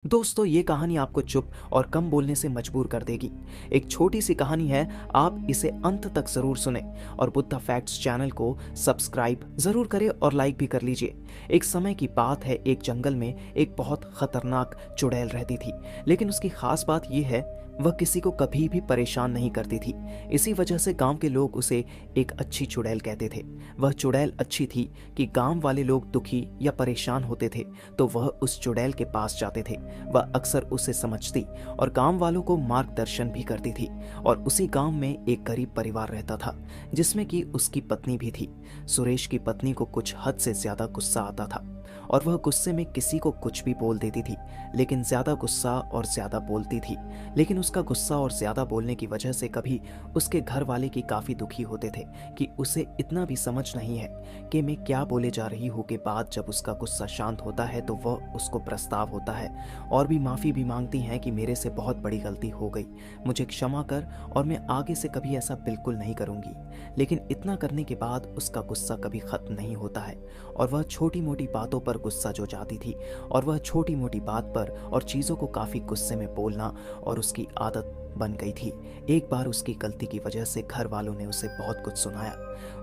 दोस्तों, ये कहानी आपको चुप और कम बोलने से मजबूर कर देगी। एक छोटी सी कहानी है, आप इसे अंत तक जरूर सुने और बुद्धा फैक्ट्स चैनल को सब्सक्राइब जरूर करें और लाइक भी कर लीजिए। एक समय की बात है, एक जंगल में एक बहुत खतरनाक चुड़ैल रहती थी। लेकिन उसकी खास बात यह है, वह किसी को कभी भी परेशान नहीं करती थी। इसी वजह से गांव के लोग उसे एक अच्छी चुड़ैल कहते थे। वह चुड़ैल अच्छी थी कि गांव वाले लोग दुखी या परेशान होते थे तो वह उस चुड़ैल के पास जाते थे। वह अक्सर उसे समझती और गांव वालों को मार्गदर्शन भी करती थी। और उसी गांव में एक गरीब परिवार रहता था जिसमें कि उसकी पत्नी भी थी। सुरेश की पत्नी को कुछ हद से ज्यादा गुस्सा आता था और वह गुस्से में किसी को कुछ भी बोल देती थी। लेकिन ज्यादा गुस्सा और ज्यादा बोलती थी। लेकिन उसका गुस्सा और ज्यादा बोलने की वजह से कभी उसके घर वाले की काफी दुखी होते थे कि उसे इतना भी समझ नहीं है कि मैं क्या बोले जा रही हूँ। के बाद जब उसका गुस्सा शांत होता है तो वह उसको प्रस्ताव होता है और भी माफी भी मांगती हैं कि मेरे से बहुत बड़ी गलती हो गई, मुझे क्षमा कर और मैं आगे से कभी ऐसा बिल्कुल नहीं करूंगी। लेकिन इतना करने के बाद उसका गुस्सा कभी खत्म नहीं होता है और वह छोटी मोटी बातों पर गुस्सा जो जाती थी और वह छोटी मोटी बात पर और चीज़ों को काफ़ी गुस्से में बोलना और उसकी आदत बन गई थी। एक बार उसकी गलती की वजह से घर वालों ने उसे बहुत कुछ सुनाया।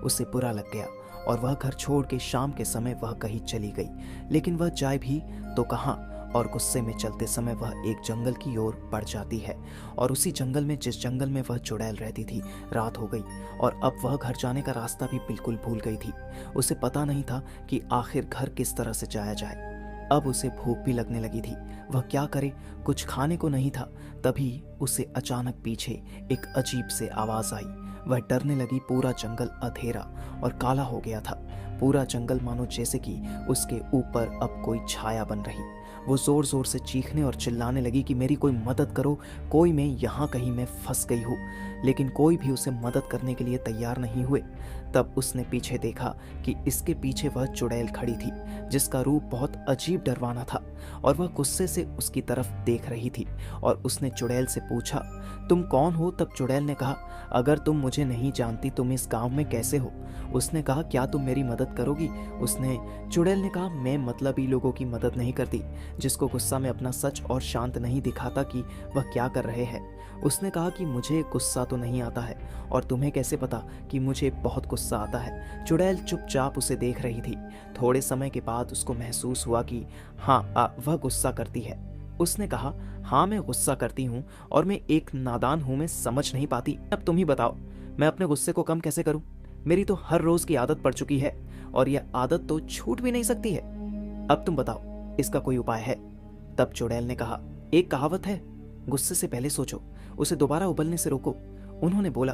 उसे बुरा लग गया और वह घर छोड़ के शाम के समय वह कहीं चली गई। लेकिन वह जाए भी तो कहाँ, और गुस्से में चलते समय वह एक जंगल की ओर बढ़ जाती है। और उसी जंगल में, जिस जंगल में वह चुड़ैल रहती थी, रात हो गई और अब वह घर जाने का रास्ता भी बिल्कुल भूल गई थी। उसे पता नहीं था कि आखिर घर किस तरह से जाया जाए। अब उसे भूख भी लगने लगी थी। वह क्या करे, कुछ खाने को नहीं था। तभी उसे अचानक पीछे एक अजीब से आवाज आई। वह डरने लगी। पूरा जंगल अंधेरा और काला हो गया था। पूरा जंगल मानो जैसे कि उसके ऊपर अब कोई छाया बन रही। वो जोर जोर से चीखने और चिल्लाने लगी कि मेरी कोई मदद करो, कोई, मैं यहाँ कहीं मैं फंस गई हूँ। लेकिन कोई भी उसे मदद करने के लिए तैयार नहीं हुए। तब उसने पीछे देखा कि इसके पीछे वह चुड़ैल खड़ी थी जिसका रूप बहुत अजीब डरवाना था और वह गुस्से से उसकी तरफ देख रही थी। और उसने चुड़ैल से पूछा, तुम कौन हो? तब चुड़ैल ने कहा, अगर तुम मुझे नहीं जानती तुम इस गांव में कैसे हो? उसने कहा, क्या तुम मेरी मदद करोगी? चुड़ैल ने कहा, मैं मतलबी लोगों की मदद नहीं करती, जिसको गुस्सा में अपना सच और शांत नहीं दिखाता कि वह क्या कर रहे हैं। उसने कहा कि मुझे गुस्सा तो नहीं आता है और तुम्हें कैसे पता कि मुझे बहुत गुस्सा आता है? चुड़ैल चुपचाप उसे देख रही थी। थोड़े समय के बाद उसको महसूस हुआ कि हाँ, वह गुस्सा करती है। उसने कहा, हाँ मैं गुस्सा करती हूँ और मैं एक नादान हूँ, मैं समझ नहीं पाती। अब तुम ही बताओ, मैं अपने गुस्से को कम कैसे करूँ? मेरी तो हर रोज की आदत पड़ चुकी है और यह आदत तो छूट भी नहीं सकती है। अब तुम बताओ, इसका कोई उपाय है? तब चुड़ैल ने कहा, एक कहावत है, गुस्से से पहले सोचो, उसे दोबारा उबलने से रोको। उन्होंने बोला,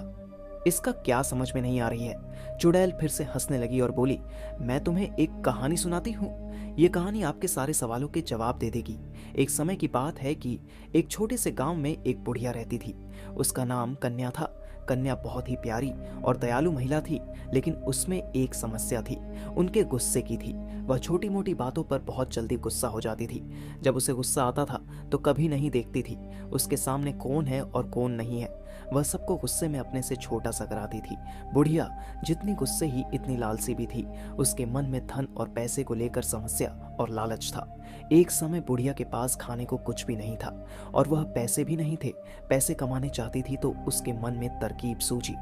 इसका क्या समझ में नहीं आ रही है? चुड़ैल फिर से हंसने लगी और बोली, मैं तुम्हें एक कहानी सुनाती हूँ। ये कहानी आपके सारे सवालों के जवाब दे देगी। एक समय की बात है कि एक छोटे से गांव में एक बुढ़िया रहती थी। उसका नाम कन्या था। कन्या बहुत ही प्यारी और दयालु महिला थी, लेकिन उसमें एक समस्या थी, उनके गुस्से की थी। वह छोटी मोटी बातों पर बहुत जल्दी गुस्सा हो जाती थी। जब उसे गुस्सा आता था तो कभी नहीं देखती थी उसके सामने कौन है और कौन नहीं है। वह सबको गुस्से में अपने से छोटा सा कराती थी। बुढ़िया जितनी गुस्से ही इतनी लालची भी थी। उसके मन में धन और पैसे को लेकर समस्या और लालच था। एक समय बुढ़िया के पास खाने को कुछ भी नहीं था और वह पैसे भी नहीं थे। पैसे कमाने चाहती थी तो उसके मन में तरकीब सूझी।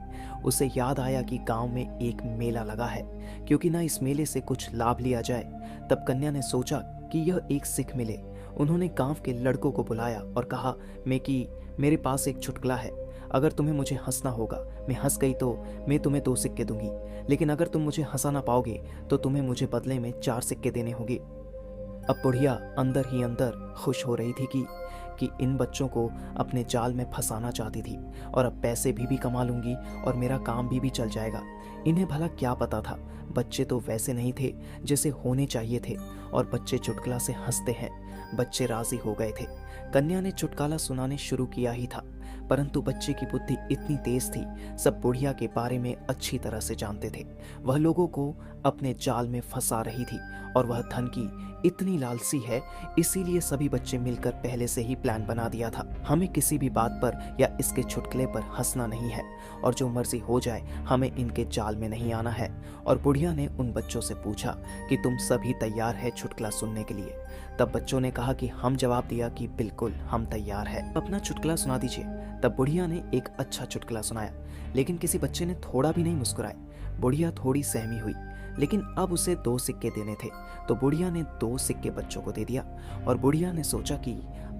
उसे याद आया कि गांव में एक मेला लगा है, क्योंकि ना इस मेले से कुछ लाभ लिया जाए। तब कन्या ने सोचा कि यह एक सीख मिले। उन्होंने गांव के लड़कों को बुलाया और कहा, मेरे पास एक चुटकुला है, अगर तुम्हें मुझे हंसना होगा, मैं हंस गई तो मैं तुम्हें 2 सिक्के दूंगी, लेकिन अगर तुम मुझे हंसा ना पाओगे तो तुम्हें मुझे बदले में 4 सिक्के देने होंगे। अब बुढ़िया अंदर ही अंदर खुश हो रही थी कि इन बच्चों को अपने जाल में फंसाना चाहती थी और अब पैसे भी कमा लूंगी और मेरा काम भी चल जाएगा। इन्हें भला क्या पता था, बच्चे तो वैसे नहीं थे जैसे होने चाहिए थे और बच्चे चुटकुला से हंसते हैं। बच्चे राजी हो गए थे। कन्या ने चुटकुला सुनाने शुरू किया ही था, परंतु बच्चे की बुद्धि इतनी तेज थी, सब बुढ़िया के बारे में अच्छी तरह से जानते थे। वह लोगों को अपने जाल में फंसा रही थी और वह धन की इतनी लालची है, इसीलिए सभी बच्चे मिलकर पहले से ही प्लान बना दिया था। हमें किसी भी बात पर या इसके चुटकुले पर हंसना नहीं है और जो मर्जी हो जाए, हमें इनके जाल में नहीं आना है। और बुढ़िया ने उन बच्चों से पूछा कि तुम सभी तैयार है चुटकुला सुनने के लिए? तब बच्चों ने कहा कि हम जवाब दिया कि बिल्कुल हम तैयार है। अपना चुटकुला सुना दीजिए। तब बुढ़िया ने एक अच्छा चुटकुला सुनाया, लेकिन किसी बच्चे ने थोड़ा भी नहीं मुस्कुराए। बुढ़िया थोड़ी सहमी हुई, लेकिन अब उसे 2 सिक्के देने थे, तो बुढ़िया ने 2 सिक्के बच्चों को दे दिया। और बुढ़िया ने सोचा कि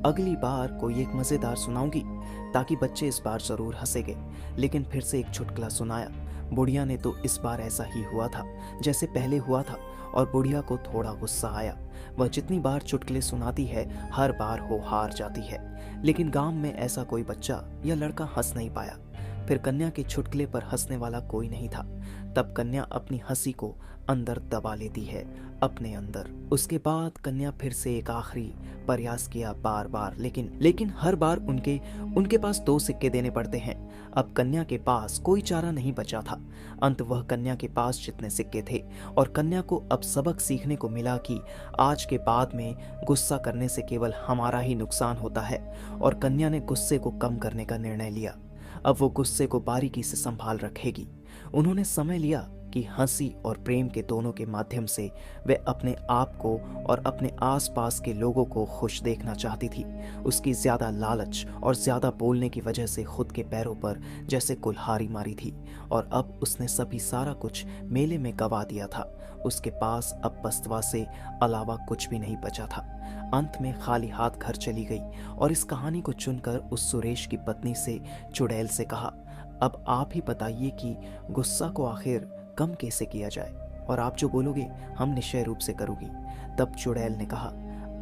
अगली बार कोई एक मजेदार सुनाऊंगी ताकि बच्चे इस बार जरूर हंसेंगे। लेकिन फिर से एक चुटकुला सुनाया। बुढ़िया ने तो इस बार ऐसा ही हुआ था जैसे पहले हुआ था, और बुढ़िया को थोड़ा गुस्सा आया। वह जितनी बार चुटकुले सुनाती है, हर बार हो हार जाती है। लेकिन गांव में ऐसा कोई बच्चा या लड़का हंस नहीं पाया। फिर कन्या के चुटकुले पर हंसने वाला कोई नहीं था। तब कन्या अपनी हंसी को अंदर दबा लेती है, अपने अंदर। उसके बाद कन्या फिर से एक आखिरी प्रयास किया बार बार, लेकिन हर बार उनके पास 2 सिक्के देने पड़ते हैं। अब कन्या के पास कोई चारा नहीं बचा था। अंत वह कन्या के पास जितने सिक्के थे, और कन्या को अब सबक सीखने को मिला कि आज के बाद में गुस्सा करने से केवल हमारा ही नुकसान होता है। और कन्या ने गुस्से को कम करने का निर्णय लिया। अब वो गुस्से को बारीकी से संभाल रखेगी। उन्होंने समय लिया कि हंसी और प्रेम के दोनों के माध्यम से वे अपने आप को और अपने आसपास के लोगों को खुश देखना चाहती थी। उसकी ज्यादा लालच और ज्यादा बोलने की वजह से खुद के पैरों पर जैसे कुल्हाड़ी मारी थी, और अब उसने सभी सारा कुछ मेले में गवा दिया था। उसके पास अब बस्तवा से अलावा कुछ भी नहीं बचा था। अंत में खाली हाथ घर चली गई और इस कहानी को चुनकर उस सुरेश की पत्नी से चुड़ैल से कहा, अब आप ही बताइए कि गुस्सा को आखिर कम कैसे किया जाए, और आप जो बोलोगे हम निश्चय रूप से करूंगी। तब चुड़ैल ने कहा,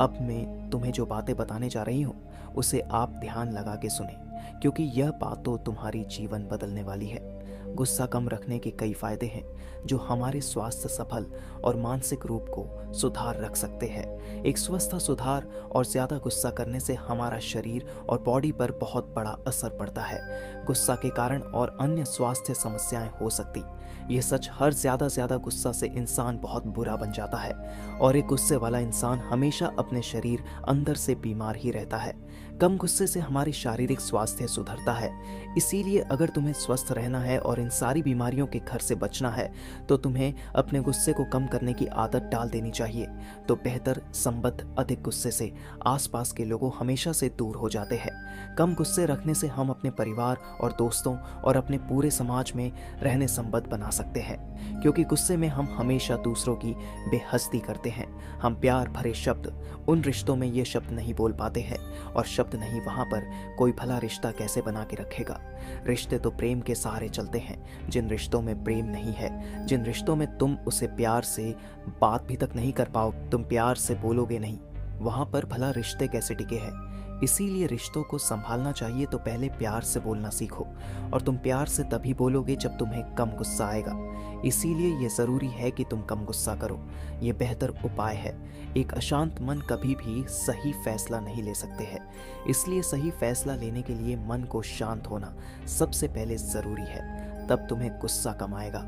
अब मैं तुम्हें जो बातें बताने जा रही हूँ उसे आप ध्यान लगा के सुने, क्योंकि यह बात तो तुम्हारी जीवन बदलने वाली है। गुस्सा कम रखने के कई फायदे हैं जो हमारे स्वास्थ्य सफल और मानसिक रूप को सुधार रख सकते हैं। एक स्वस्थ सुधार और ज्यादा गुस्सा करने से हमारा शरीर और बॉडी पर बहुत बड़ा असर पड़ता है। गुस्सा के कारण और अन्य स्वास्थ्य समस्याएं हो सकती। यह सच हर ज्यादा गुस्सा से इंसान बहुत बुरा बन जाता है, और एक गुस्से वाला इंसान हमेशा अपने शरीर अंदर से बीमार ही रहता है। कम गुस्से से हमारी शारीरिक स्वास्थ्य सुधरता है। इसीलिए अगर तुम्हें स्वस्थ रहना है और इन सारी बीमारियों के घर से बचना है, तो तुम्हें अपने गुस्से को कम करने की आदत डाल देनी चाहिए। तो बेहतर संबद्ध अधिक गुस्से से आसपास के लोगों हमेशा से दूर हो जाते हैं। कम गुस्से रखने से हम अपने परिवार और दोस्तों और अपने पूरे समाज में रहने संबद्ध बना सकते हैं, क्योंकि गुस्से में हम हमेशा दूसरों की बेइज्जती करते हैं। हम प्यार भरे शब्द, उन रिश्तों में ये शब्द नहीं बोल पाते हैं, और शब्द नहीं वहां पर कोई भला रिश्ता कैसे बना के रखेगा। रिश्ते तो प्रेम के सहारे चलते हैं। जिन रिश्तों में प्रेम नहीं है, जिन रिश्तों में तुम उसे प्यार से बात भी तक नहीं कर पाओ, तुम प्यार से बोलोगे नहीं, वहां पर भला रिश्ते कैसे टिके हैं। इसीलिए रिश्तों को संभालना चाहिए तो पहले प्यार से बोलना सीखो, और तुम प्यार से तभी बोलोगे जब तुम्हें कम गुस्सा आएगा। इसीलिए यह जरूरी है कि तुम कम गुस्सा करो। यह बेहतर उपाय है। एक अशांत मन कभी भी सही फैसला नहीं ले सकते हैं। इसलिए सही फैसला लेने के लिए मन को शांत होना सबसे पहले जरूरी है। तब तुम्हें गुस्सा कम आएगा।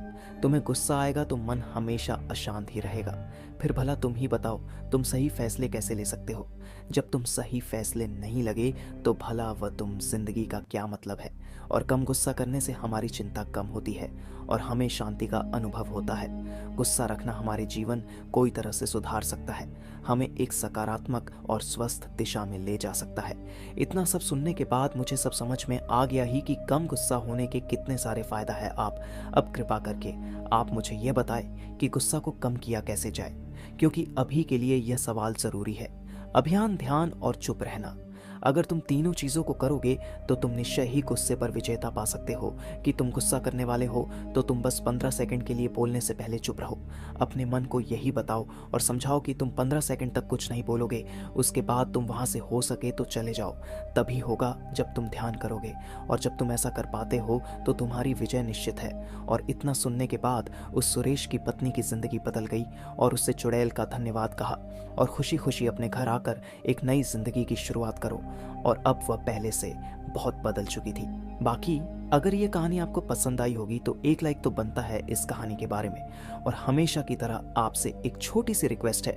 तुम्हें गुस्सा आएगा तो मन हमेशा अशांत ही रहेगा। फिर भला तुम ही बताओ, तुम सही फैसले कैसे ले सकते हो? जब तुम सही फैसले नहीं लगे तो भला वह तुम जिंदगी का क्या मतलब है। और कम गुस्सा करने से हमारी चिंता कम होती है और हमें शांति का अनुभव होता है। गुस्सा रखना हमारे जीवन कोई तरह से सुधार सकता है, हमें एक सकारात्मक और स्वस्थ दिशा में ले जा सकता है। इतना सब सुनने के बाद मुझे सब समझ में आ गया ही कि कम गुस्सा होने के कितने सारे फायदा है। अब कृपा करके आप मुझे यह बताएं कि गुस्सा को कम किया कैसे जाए, क्योंकि अभी के लिए यह सवाल जरूरी है। अभियान, ध्यान और चुप रहना। अगर तुम तीनों चीजों को करोगे तो तुम निश्चय ही गुस्से पर विजेता पा सकते हो। कि तुम गुस्सा करने वाले हो तो तुम बस 15 सेकंड के लिए बोलने से पहले चुप रहो। अपने मन को यही बताओ और समझाओ कि तुम 15 सेकंड तक कुछ नहीं बोलोगे। उसके बाद तुम वहां से हो सके तो चले जाओ। तभी होगा जब तुम ध्यान करोगे, और जब तुम ऐसा कर पाते हो तो तुम्हारी विजय निश्चित है। और इतना सुनने के बाद उस सुरेश की पत्नी की जिंदगी बदल गई, और उससे चुड़ैल का धन्यवाद कहा और खुशी खुशी अपने घर आकर एक नई जिंदगी की शुरुआत करो। और अब वह पहले से बहुत बदल चुकी थी। बाकी अगर ये कहानी आपको पसंद आई होगी तो एक लाइक तो बनता है इस कहानी के बारे में। और हमेशा की तरह आपसे एक छोटी सी रिक्वेस्ट है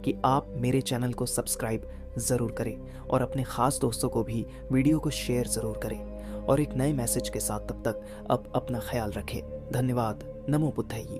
कि आप मेरे चैनल को सब्सक्राइब ज़रूर करें और अपने ख़ास दोस्तों को भी वीडियो को शेयर ज़रूर करें। और एक नए मैसेज के साथ तब तक अब अपना ख्याल रखें। धन्यवाद। नमो बुद्धाय।